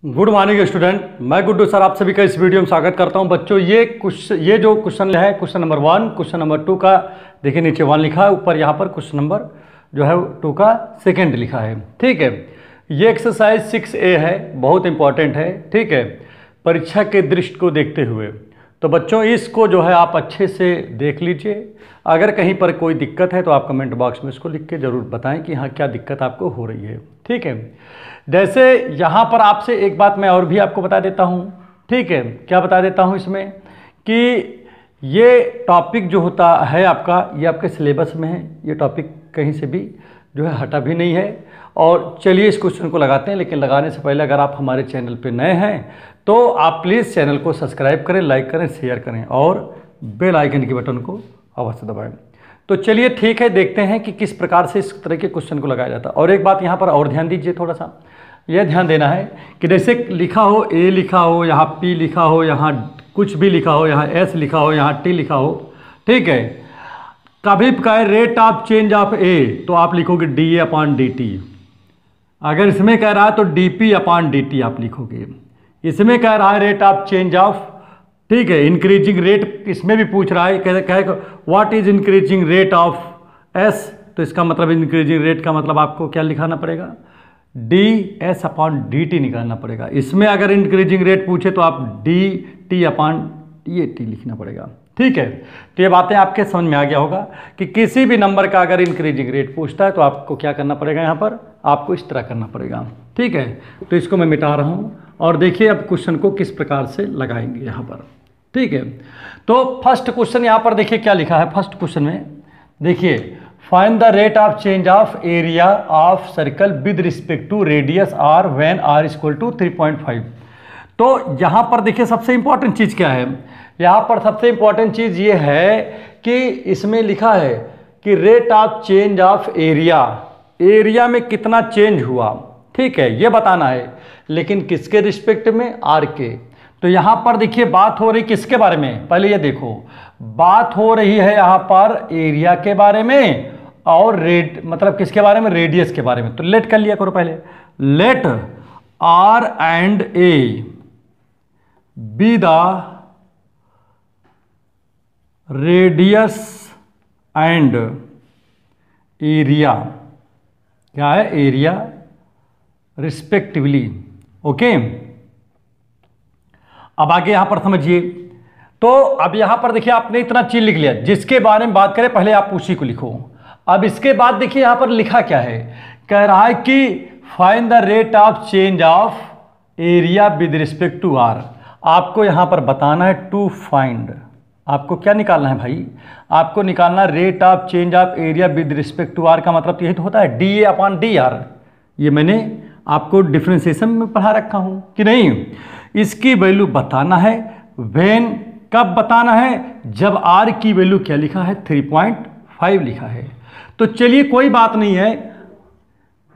Good morning student, मैं Guddu sir आप सभी का इस वीडियो में स्वागत करता हूं। बच्चों ये जो क्वेश्चन है क्वेश्चन नंबर 1 क्वेश्चन नंबर 2 का देखिए नीचे 1 लिखा है, ऊपर यहाँ पर क्वेश्चन नंबर जो है 2 का सेकंड लिखा है। ठीक है, ये एक्सरसाइज 6A है, बहुत इंपॉर्टेंट है। ठीक है, परीक्षा के दृष्टि को देखते हुए तो बच्चों इसको जो है आप अच्छे से देख लीजिए। अगर कहीं पर कोई दिक्कत है तो आप कमेंट बॉक्स में इसको लिख के ज़रूर बताएं कि हाँ क्या दिक्कत आपको हो रही है। ठीक है, जैसे यहाँ पर आपसे एक बात मैं और भी आपको बता देता हूँ। ठीक है, क्या बता देता हूँ इसमें कि ये टॉपिक जो होता है आपका, ये आपके सिलेबस में है, ये टॉपिक कहीं से भी जो है हटा भी नहीं है। और चलिए इस क्वेश्चन को लगाते हैं, लेकिन लगाने से पहले अगर आप हमारे चैनल पे नए हैं तो आप प्लीज़ चैनल को सब्सक्राइब करें, लाइक करें, शेयर करें और बेल आइकन के बटन को अवश्य दबाएं। तो चलिए ठीक है, देखते हैं कि किस प्रकार से इस तरह के क्वेश्चन को लगाया जाता है। और एक बात यहाँ पर और ध्यान दीजिए, थोड़ा सा यह ध्यान देना है कि जैसे लिखा हो A लिखा हो, यहाँ P लिखा हो, यहाँ कुछ भी लिखा हो, यहाँ S लिखा हो, यहाँ T लिखा हो। ठीक है, कभी कहे rate of change of A तो आप लिखोगे dA/dt। अगर इसमें कह रहा है तो dP/dt आप लिखोगे। इसमें कह रहा है रेट ऑफ चेंज ऑफ, ठीक है, इंक्रीजिंग रेट, इसमें भी पूछ रहा है कहे what is increasing rate of S, तो इसका मतलब इंक्रीजिंग रेट का मतलब आपको क्या लिखाना पड़ेगा, dS/dt निकालना पड़ेगा। इसमें अगर इंक्रीजिंग रेट पूछे तो आप dt/dt लिखना पड़ेगा। ठीक है, तो ये बातें आपके समझ में आ गया होगा कि किसी भी नंबर का अगर इंक्रीजिंग रेट पूछता है तो आपको क्या करना पड़ेगा, यहाँ पर आपको इस तरह करना पड़ेगा। ठीक है, तो इसको मैं मिटा रहा हूँ और देखिए अब क्वेश्चन को किस प्रकार से लगाएंगे यहाँ पर। ठीक है, तो फर्स्ट क्वेश्चन यहाँ पर देखिए क्या लिखा है। फर्स्ट क्वेश्चन में देखिए, find the rate of change of area of circle with respect to radius r when r = 3.5। तो यहाँ पर देखिए सबसे इंपॉर्टेंट चीज़ क्या है, यहाँ पर सबसे इंपॉर्टेंट चीज़ ये है कि इसमें लिखा है कि rate of change of area, area में कितना चेंज हुआ। ठीक है, ये बताना है, लेकिन किसके रिस्पेक्ट में, r के। तो यहाँ पर देखिए बात हो रही किसके बारे में, पहले ये देखो, बात हो रही है यहाँ पर एरिया के बारे में और रेड मतलब किसके बारे में, रेडियस के बारे में। तो लेट कर लिया करो पहले, let R and A be the radius and area, क्या है, एरिया रिस्पेक्टिवली। ओके, अब आगे यहां पर समझिए। तो अब यहां पर देखिए आपने इतना चीज लिख लिया, जिसके बारे में बात करें पहले आप उसी को लिखो। अब इसके बाद देखिए यहां पर लिखा क्या है, कह रहा है कि find the rate of change of area with respect to r। आपको यहां पर बताना है टू फाइंड, आपको क्या निकालना है भाई, आपको निकालना rate of change of area with respect to r का मतलब यही तो होता है dA/dr। ये मैंने आपको डिफरेंशिएशन में पढ़ा रखा हूं कि नहीं। इसकी वैल्यू बताना है व्हेन, कब बताना है, जब r की वैल्यू क्या लिखा है, 3.5 लिखा है। तो चलिए कोई बात नहीं है,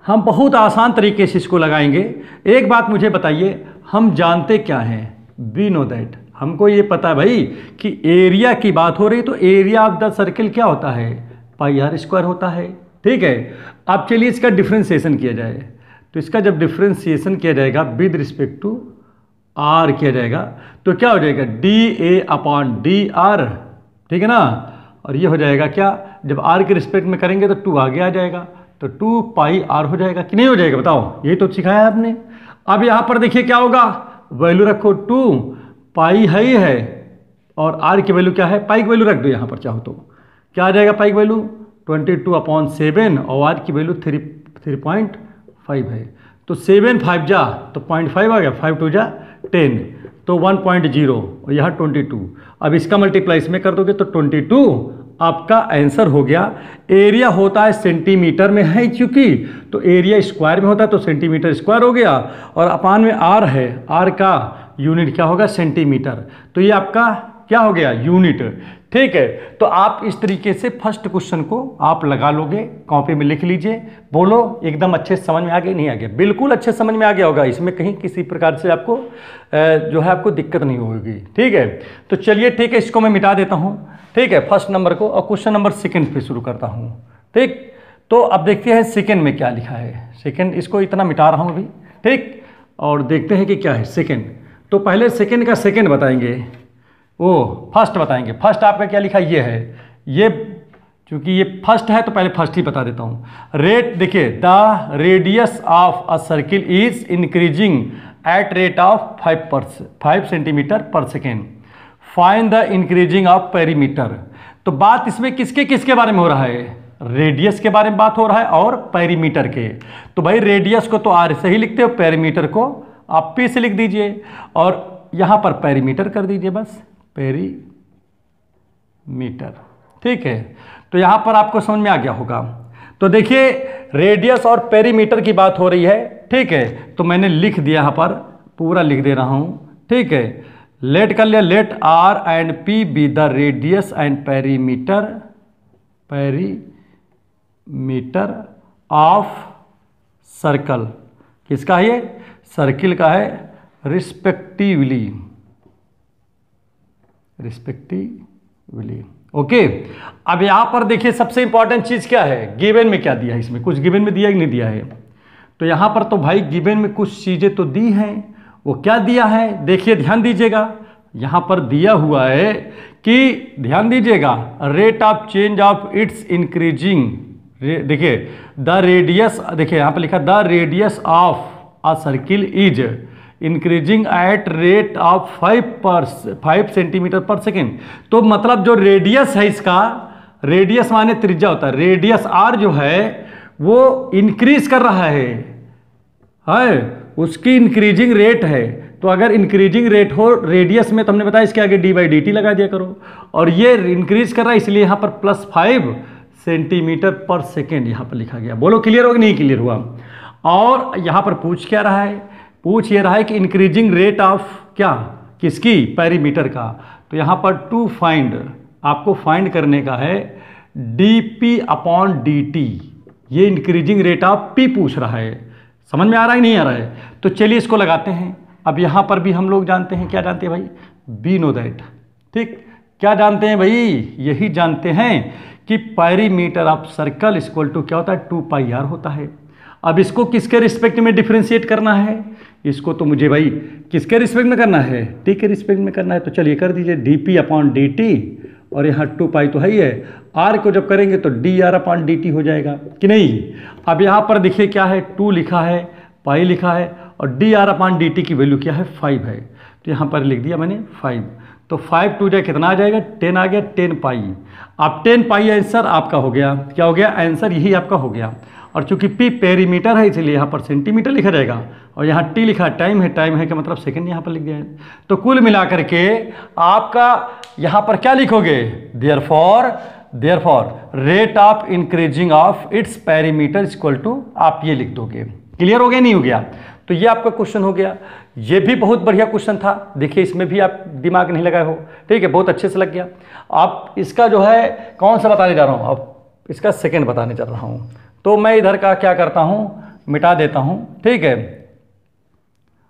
हम बहुत आसान तरीके से इसको लगाएंगे। एक बात मुझे बताइए, हम जानते क्या हैं, वी नो दैट, हमको ये पता है भाई कि एरिया की बात हो रही तो एरिया ऑफ द सर्किल क्या होता है, πr² होता है। ठीक है, अब चलिए इसका डिफ्रेंशिएशन किया जाए। तो इसका जब डिफ्रेंशिएशन किया जाएगा विद रिस्पेक्ट टू r किया जाएगा तो क्या हो जाएगा, dA/dr। ठीक है ना, और ये हो जाएगा क्या, जब r के रिस्पेक्ट में करेंगे तो 2 आगे आ जाएगा, तो 2πr हो जाएगा कि नहीं हो जाएगा, बताओ, यही तो सिखाया है आपने। अब यहाँ पर देखिए क्या होगा, वैल्यू रखो 2π है ही है, और r की वैल्यू क्या है, पाई की वैल्यू रख दो यहाँ पर चाहो तो, क्या आ जाएगा पाई की वैल्यू 22/7 और r की वैल्यू 3.5 है। तो 7 5 जा तो 0.5 आ गया, 5 2 जा 10, तो 1.0 और यहाँ 22। अब इसका मल्टीप्लाई इसमें कर दोगे तो 22 आपका आंसर हो गया। एरिया होता है सेंटीमीटर में है चूंकि, तो एरिया स्क्वायर में होता है तो सेंटीमीटर स्क्वायर हो गया, और अपान में r है, r का यूनिट क्या होगा, सेंटीमीटर, तो ये आपका क्या हो गया, यूनिट। ठीक है, तो आप इस तरीके से फर्स्ट क्वेश्चन को आप लगा लोगे, कॉपी में लिख लीजिए। बोलो एकदम अच्छे से समझ में आ गया, नहीं आ गया, बिल्कुल अच्छे समझ में आ गया होगा, इसमें कहीं किसी प्रकार से आपको जो है आपको दिक्कत नहीं होगी। ठीक है, तो चलिए ठीक है, इसको मैं मिटा देता हूँ। ठीक है, फर्स्ट नंबर को, और क्वेश्चन नंबर सेकंड पे शुरू करता हूँ। ठीक, तो अब देखते हैं सेकंड में क्या लिखा है। सेकंड इसको इतना मिटा रहा हूँ अभी। ठीक, और देखते हैं कि क्या है सेकेंड। तो पहले सेकेंड का सेकेंड बताएंगे, वो फर्स्ट बताएंगे। फर्स्ट आपका क्या लिखा ये है, ये चूंकि ये फर्स्ट है तो पहले फर्स्ट ही बता देता हूँ। रेट देखिए, the radius of a circle is increasing at rate of 5 centimetre per second. Find the increasing of perimeter. तो बात इसमें किसके किसके बारे में हो रहा है, रेडियस के बारे में बात हो रहा है और पेरीमीटर के। तो भाई रेडियस को तो आर से ही लिखते हो, पेरीमीटर को आप पी से लिख दीजिए और यहां पर पेरीमीटर कर दीजिए, बस पेरीमीटर। ठीक है, तो यहां पर आपको समझ में आ गया होगा। तो देखिए रेडियस और पेरीमीटर की बात हो रही है। ठीक है, तो मैंने लिख दिया यहां पर, पूरा लिख दे रहा हूं। ठीक है, लेट कर लिया, let R and P be the radius and perimeter of circle. किसका है ये, सर्किल का है, रिस्पेक्टिवली। ओके, अब यहां पर देखिए सबसे इंपॉर्टेंट चीज क्या है, गिवन में क्या दिया है, इसमें कुछ गिवन में दिया कि नहीं दिया है। तो यहां पर तो भाई गिवन में कुछ चीजें तो दी हैं, वो क्या दिया है देखिए, ध्यान दीजिएगा। यहां पर दिया हुआ है कि ध्यान दीजिएगा, rate of change of its increasing. देखिए द रेडियस, देखिए यहां पर लिखा the radius of a circle is increasing at rate of 5 centimetre per second. तो मतलब जो रेडियस है इसका, रेडियस माने त्रिज्या होता है, रेडियस आर जो है वो इंक्रीज कर रहा है उसकी इंक्रीजिंग रेट है। तो अगर इंक्रीजिंग रेट हो रेडियस में, तो हमने बताया इसके आगे d/dt लगा दिया करो, और ये इंक्रीज कर रहा है इसलिए यहाँ पर +5 सेंटीमीटर पर सेकेंड यहाँ पर लिखा गया। बोलो क्लियर हो कि नहीं क्लियर हुआ। और यहाँ पर पूछ क्या रहा है, पूछ ये रहा है कि इंक्रीजिंग रेट ऑफ क्या, किसकी, पेरीमीटर का। तो यहाँ पर टू फाइंड, आपको फाइंड करने का है dp/dt। ये इंक्रीजिंग रेट ऑफ p पूछ रहा है, समझ में आ रहा है नहीं आ रहा है। तो चलिए इसको लगाते हैं। अब यहाँ पर भी हम लोग जानते हैं, क्या जानते हैं भाई, वी नो दैट। ठीक, क्या जानते हैं भाई, यही जानते हैं कि perimeter of circle equal to क्या होता है, 2πr होता है। अब इसको किसके रिस्पेक्ट में डिफरेंशिएट करना है, इसको तो मुझे भाई किसके रिस्पेक्ट में करना है, टी के रिस्पेक्ट में करना है। तो चलिए कर दीजिए dp/dt, और यहाँ 2π तो है ही है, r को जब करेंगे तो dr/dt हो जाएगा कि नहीं। अब यहाँ पर देखिए क्या है, 2 लिखा है, पाई लिखा है, और dr/dt की वैल्यू क्या है, 5 है। तो यहाँ पर लिख दिया मैंने 5। तो 5 2 कितना आ जाएगा, 10 आ गया, 10π। अब 10π आंसर आपका हो गया, क्या हो गया, आंसर यही आपका हो गया। और चूंकि p पेरीमीटर है इसलिए यहाँ पर सेंटीमीटर लिखा जाएगा, और यहाँ t लिखा टाइम है, टाइम है कि मतलब सेकंड यहाँ पर लिख दिया है। तो कुल मिलाकर के आपका यहाँ पर क्या लिखोगे, therefore rate of increasing of its perimeter equal to, आप ये लिख दोगे। क्लियर हो गया नहीं हो गया। तो ये आपका क्वेश्चन हो गया। ये भी बहुत बढ़िया क्वेश्चन था, देखिए इसमें भी आप दिमाग नहीं लगाए हो। ठीक है, बहुत अच्छे से लग गया। आप इसका जो है कौन सा बताने जा रहा हूँ, अब इसका सेकंड बताने जा रहा हूँ। तो मैं इधर का क्या करता हूँ, मिटा देता हूँ। ठीक है,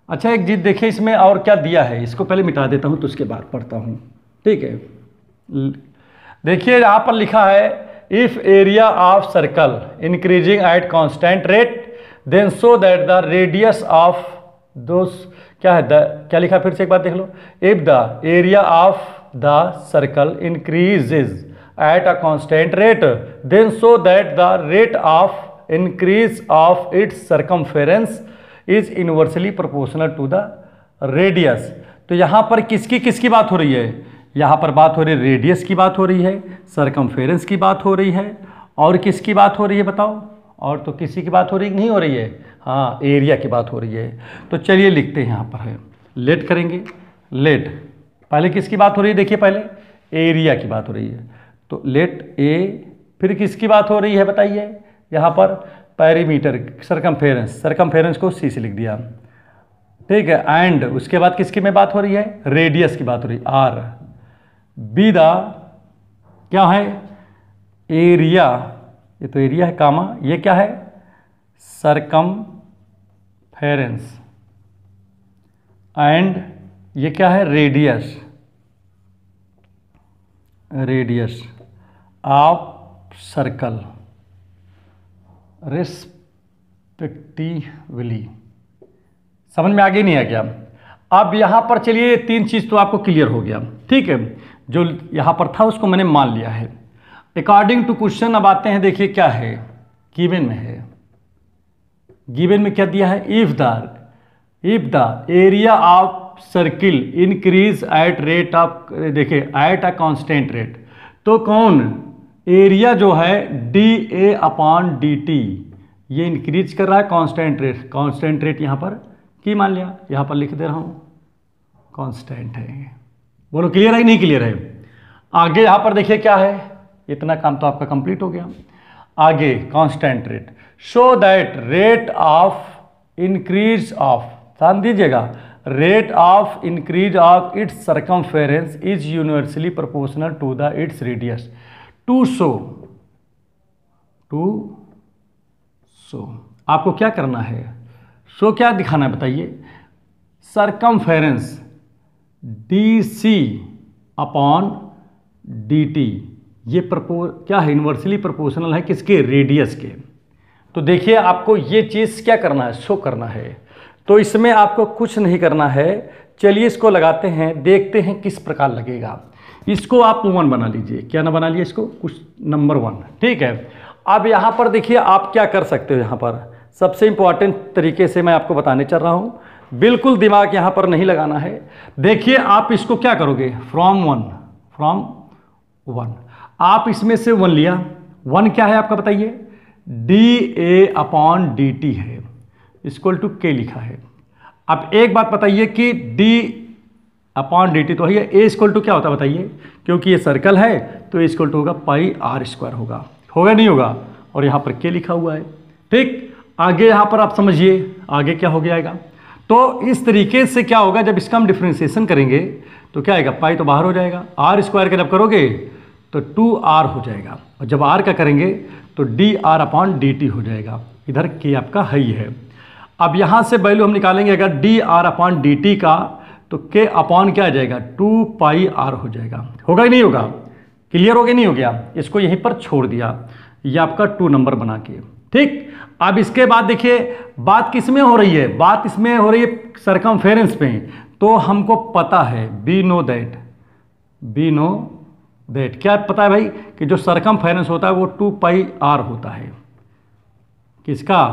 अच्छा एक चीज देखिए इसमें और क्या दिया है, इसको पहले मिटा देता हूँ तो उसके बाद पढ़ता हूँ। ठीक है, देखिए यहाँ पर लिखा है, if area of circle increasing at constant rate then so that the radius of those, क्या है क्या लिखा, फिर से एक बार देख लो। If the area of the circle increases at a constant rate then so that the rate of increase of its circumference is inversely proportional to the radius। तो यहाँ पर किसकी किसकी बात हो रही है, यहाँ पर बात हो रही है रेडियस की बात हो रही है, सर्कमफेरेंस की बात हो रही है, और किसकी बात हो रही है बताओ, और तो किसी की बात हो रही नहीं हो रही है, हाँ एरिया की बात हो रही है। तो चलिए लिखते हैं, यहाँ पर है लेट करेंगे, लेट पहले किसकी बात हो रही है, देखिए पहले एरिया की बात हो रही है। तो लेट ए, फिर किसकी बात हो रही है बताइए, यहाँ पर पेरीमीटर, सरकमफेरेंस को सी से लिख दिया। ठीक है, एंड उसके बाद किसकी में बात हो रही है, रेडियस की बात हो रही है, आर। बी द क्या है, एरिया, ये तो एरिया है कामा, ये क्या है, सरकमफेरेंस, एंड ये क्या है, रेडियस ऑफ सर्कल रिस्पेक्टिवली। समझ में आगे नहीं आ गया। अब यहाँ पर चलिए 3 चीज़ तो आपको क्लियर हो गया, ठीक है। जो यहाँ पर था उसको मैंने मान लिया है। अकॉर्डिंग टू क्वेश्चन अब आते हैं, देखिए क्या है गिवन में है। गिवन में क्या दिया है, if the area of circle increase at rate of, देखिए एट अ कांस्टेंट रेट, तो कौन एरिया जो है dA/dt ये इंक्रीज कर रहा है कांस्टेंट रेट यहाँ पर की मान लिया, यहाँ पर लिख दे रहा हूँ कांस्टेंट है। बोलो क्लियर है नहीं क्लियर है। आगे यहाँ पर देखिए क्या है, इतना काम तो आपका कंप्लीट हो गया। आगे constant rate, show that rate of increase of, ध्यान दीजिएगा, rate of increase of its circumference is universally proportional to the its radius. To show आपको क्या करना है, शो क्या दिखाना है बताइए, सर्कमफेरेंस dc/dt ये क्या है, इन्वर्सली प्रोपोर्शनल है किसके, रेडियस के। तो देखिए आपको ये चीज़ क्या करना है, शो करना है। तो इसमें आपको कुछ नहीं करना है, चलिए इसको लगाते हैं, देखते हैं किस प्रकार लगेगा। इसको आप 1 बना लीजिए, क्या ना बना लिया इसको, कुछ नंबर 1, ठीक है। अब यहाँ पर देखिए आप क्या कर सकते हो, यहाँ पर सबसे इंपॉर्टेंट तरीके से मैं आपको बताने चल रहा हूँ, बिल्कुल दिमाग यहाँ पर नहीं लगाना है। देखिए आप इसको क्या करोगे, फ्रॉम वन आप इसमें से 1 लिया, 1 क्या है आपका बताइए, dA/dt है, इक्वल टू k लिखा है। अब एक बात बताइए कि d/dt तो है, a इक्वल टू क्या होता है बताइए, क्योंकि ये सर्कल है तो इक्वल टू होगा πr² होगा नहीं होगा, और यहाँ पर k लिखा हुआ है, ठीक। आगे यहाँ पर आप समझिए आगे क्या हो जाएगा। तो इस तरीके से क्या होगा, जब इसका हम डिफ्रेंसिएशन करेंगे तो क्या आएगा, पाई तो बाहर हो जाएगा, r² का जब करोगे तो 2r हो जाएगा, और जब r का करेंगे तो dr/dt हो जाएगा। इधर k आपका है ही है। अब यहाँ से वैल्यू हम निकालेंगे अगर dr/dt का, तो k अपॉन क्या आ जाएगा, 2πr हो जाएगा, होगा ही नहीं होगा, क्लियर हो गया नहीं हो गया। इसको यहीं पर छोड़ दिया, ये आपका 2 नंबर बना के, ठीक। अब इसके बाद देखिए बात किस में हो रही है, बात इसमें हो रही है सर्कमफेरेंस में। तो हमको पता है वी नो दैट क्या पता है भाई, कि जो सर्कमफेरेंस होता है वो 2πr होता है, किसका,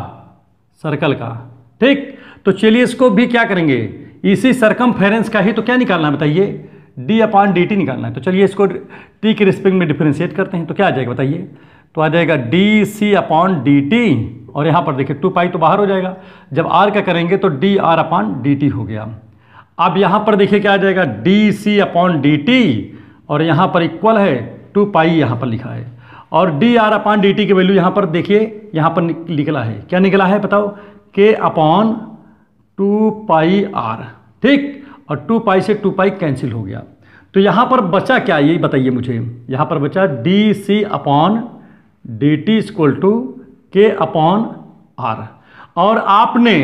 सर्कल का, ठीक। तो चलिए इसको भी क्या करेंगे, इसी सर्कमफेरेंस का ही तो क्या निकालना है बताइए, d/dt निकालना है। तो चलिए इसको t के रिस्पेक्ट में डिफरेंशिएट करते हैं, तो क्या आ जाएगा बताइए, तो आ जाएगा dc/dt, और यहाँ पर देखिए 2π तो बाहर हो जाएगा, जब r का करेंगे तो dr/dt हो गया। अब यहाँ पर देखिए क्या आ जाएगा, dc/dt, और यहाँ पर इक्वल है 2π यहाँ पर लिखा है, और dr/dt की वैल्यू यहाँ पर देखिए, यहाँ पर निकला है, क्या निकला है बताओ, k/2πr, ठीक। और 2π से 2π कैंसिल हो गया, तो यहाँ पर बचा क्या, यही बताइए मुझे। यहाँ पर बचा dc/dt इक्वल टू k/r। और आपने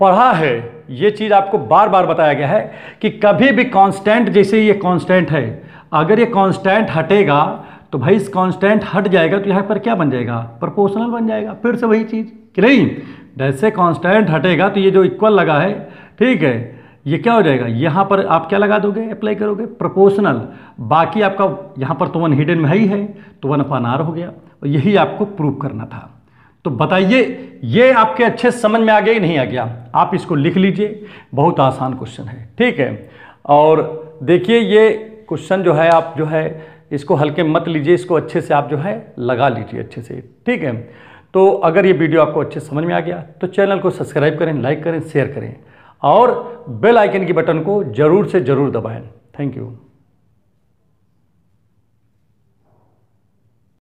पढ़ा है, ये चीज़ आपको बार बार बताया गया है कि कभी भी कांस्टेंट, जैसे ये कांस्टेंट है, अगर ये कांस्टेंट हटेगा तो भाई इस कांस्टेंट हट जाएगा तो यहाँ पर क्या बन जाएगा, प्रोपोर्शनल बन जाएगा। फिर से वही चीज़ कि नहीं, जैसे कांस्टेंट हटेगा तो ये जो इक्वल लगा है, ठीक है, ये क्या हो जाएगा, यहाँ पर आप क्या लगा दोगे, अप्लाई करोगे प्रोपोर्शनल। बाकी आपका यहाँ पर तो 1 हिडन में ही है, तो 1/r हो गया, और यही आपको प्रूव करना था। तो बताइए ये आपके अच्छे समझ में आ गया कि नहीं आ गया, आप इसको लिख लीजिए, बहुत आसान क्वेश्चन है, ठीक है। और देखिए ये क्वेश्चन जो है, आप जो है इसको हल्के मत लीजिए, इसको अच्छे से आप जो है लगा लीजिए अच्छे से, ठीक है। तो अगर ये वीडियो आपको अच्छे समझ में आ गया तो चैनल को सब्सक्राइब करें, लाइक करें, शेयर करें, और बेल आइकन की बटन को ज़रूर से ज़रूर दबाएं। Thank you.